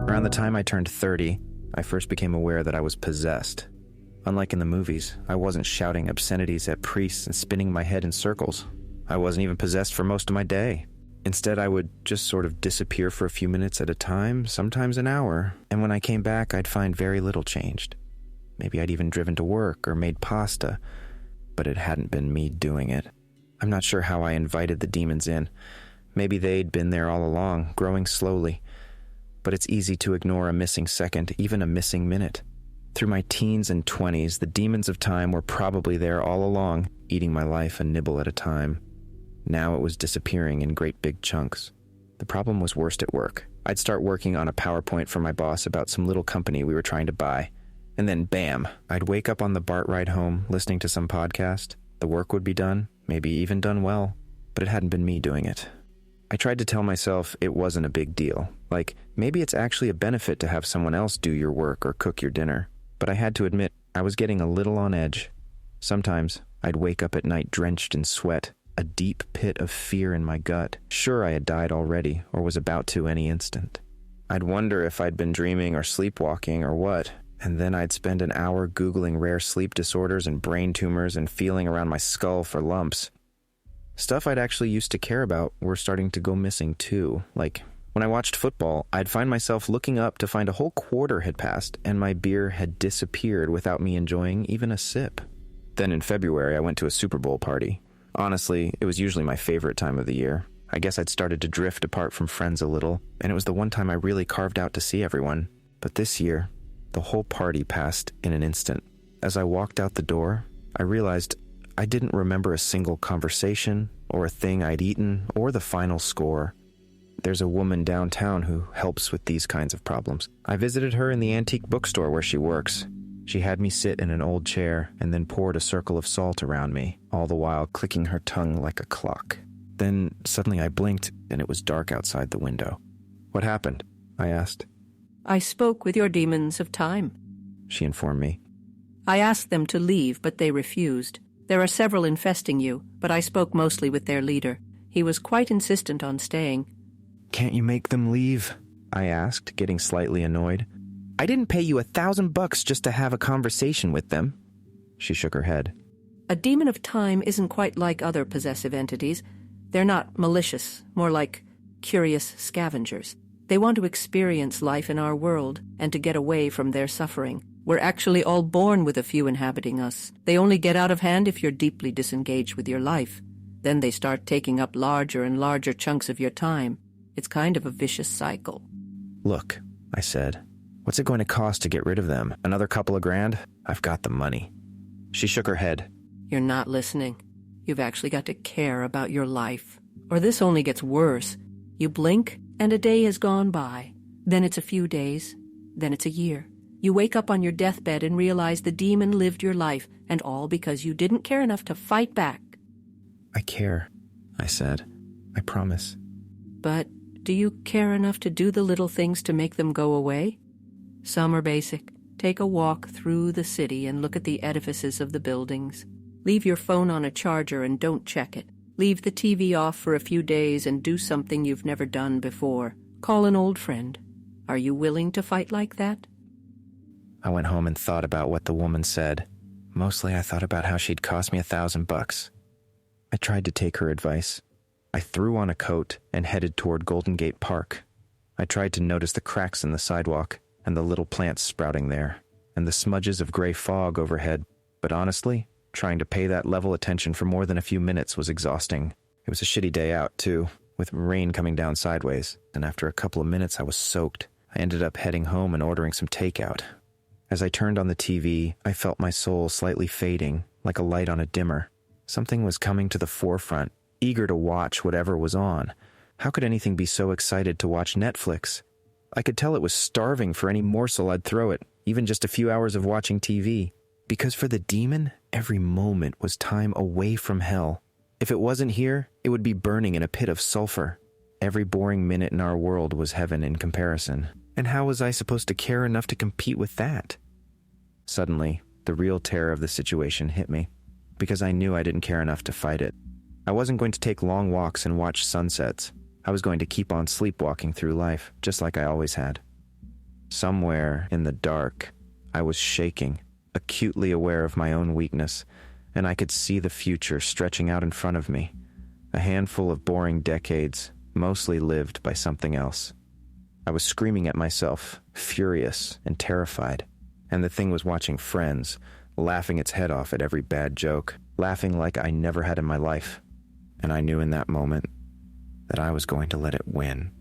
Around the time I turned 30, I first became aware that I was possessed. Unlike in the movies, I wasn't shouting obscenities at priests and spinning my head in circles. I wasn't even possessed for most of my day. Instead, I would just sort of disappear for a few minutes at a time, sometimes an hour, and when I came back, I'd find very little changed. Maybe I'd even driven to work or made pasta, but it hadn't been me doing it. I'm not sure how I invited the demons in. Maybe they'd been there all along, growing slowly. But it's easy to ignore a missing second, even a missing minute. Through my teens and 20s, the demons of time were probably there all along, eating my life a nibble at a time. Now it was disappearing in great big chunks. The problem was worst at work. I'd start working on a PowerPoint for my boss about some little company we were trying to buy. And then bam, I'd wake up on the BART ride home listening to some podcast. The work would be done, maybe even done well, but it hadn't been me doing it. I tried to tell myself it wasn't a big deal. Like, maybe it's actually a benefit to have someone else do your work or cook your dinner. But I had to admit, I was getting a little on edge. Sometimes, I'd wake up at night drenched in sweat, a deep pit of fear in my gut, sure I had died already or was about to any instant. I'd wonder if I'd been dreaming or sleepwalking or what, and then I'd spend an hour Googling rare sleep disorders and brain tumors and feeling around my skull for lumps. Stuff I'd actually used to care about were starting to go missing too. Like, when I watched football, I'd find myself looking up to find a whole quarter had passed and my beer had disappeared without me enjoying even a sip. Then in February, I went to a Super Bowl party. Honestly, it was usually my favorite time of the year. I guess I'd started to drift apart from friends a little, and it was the one time I really carved out to see everyone. But this year, the whole party passed in an instant. As I walked out the door, I realized I didn't remember a single conversation, or a thing I'd eaten, or the final score. There's a woman downtown who helps with these kinds of problems. I visited her in the antique bookstore where she works. She had me sit in an old chair and then poured a circle of salt around me, all the while clicking her tongue like a clock. Then suddenly I blinked and it was dark outside the window. "What happened?" I asked. "I spoke with your demons of time," she informed me. "I asked them to leave, but they refused. There are several infesting you, but I spoke mostly with their leader. He was quite insistent on staying." "Can't you make them leave?" I asked, getting slightly annoyed. "I didn't pay you $1,000 just to have a conversation with them." She shook her head. "A demon of time isn't quite like other possessive entities. They're not malicious, more like curious scavengers. They want to experience life in our world and to get away from their suffering. We're actually all born with a few inhabiting us. They only get out of hand if you're deeply disengaged with your life. Then they start taking up larger and larger chunks of your time. It's kind of a vicious cycle." "Look," I said, "what's it going to cost to get rid of them? Another couple of grand? I've got the money." She shook her head. "You're not listening. You've actually got to care about your life. Or this only gets worse. You blink, and a day has gone by. Then it's a few days. Then it's a year. You wake up on your deathbed and realize the demon lived your life, and all because you didn't care enough to fight back." "I care," I said. "I promise." "But do you care enough to do the little things to make them go away? Some are basic. Take a walk through the city and look at the edifices of the buildings. Leave your phone on a charger and don't check it. Leave the TV off for a few days and do something you've never done before. Call an old friend. Are you willing to fight like that?" I went home and thought about what the woman said. Mostly I thought about how she'd cost me $1,000. I tried to take her advice. I threw on a coat and headed toward Golden Gate Park. I tried to notice the cracks in the sidewalk and the little plants sprouting there, and the smudges of gray fog overhead, but honestly, trying to pay that level attention for more than a few minutes was exhausting. It was a shitty day out, too, with rain coming down sideways, and after a couple of minutes I was soaked. I ended up heading home and ordering some takeout. As I turned on the TV, I felt my soul slightly fading, like a light on a dimmer. Something was coming to the forefront, eager to watch whatever was on. How could anything be so excited to watch Netflix? I could tell it was starving for any morsel I'd throw it, even just a few hours of watching TV. Because for the demon, every moment was time away from hell. If it wasn't here, it would be burning in a pit of sulfur. Every boring minute in our world was heaven in comparison. And how was I supposed to care enough to compete with that? Suddenly, the real terror of the situation hit me, because I knew I didn't care enough to fight it. I wasn't going to take long walks and watch sunsets. I was going to keep on sleepwalking through life, just like I always had. Somewhere in the dark, I was shaking, acutely aware of my own weakness, and I could see the future stretching out in front of me, a handful of boring decades, mostly lived by something else. I was screaming at myself, furious and terrified, and the thing was watching Friends, laughing its head off at every bad joke, laughing like I never had in my life. And I knew in that moment that I was going to let it win.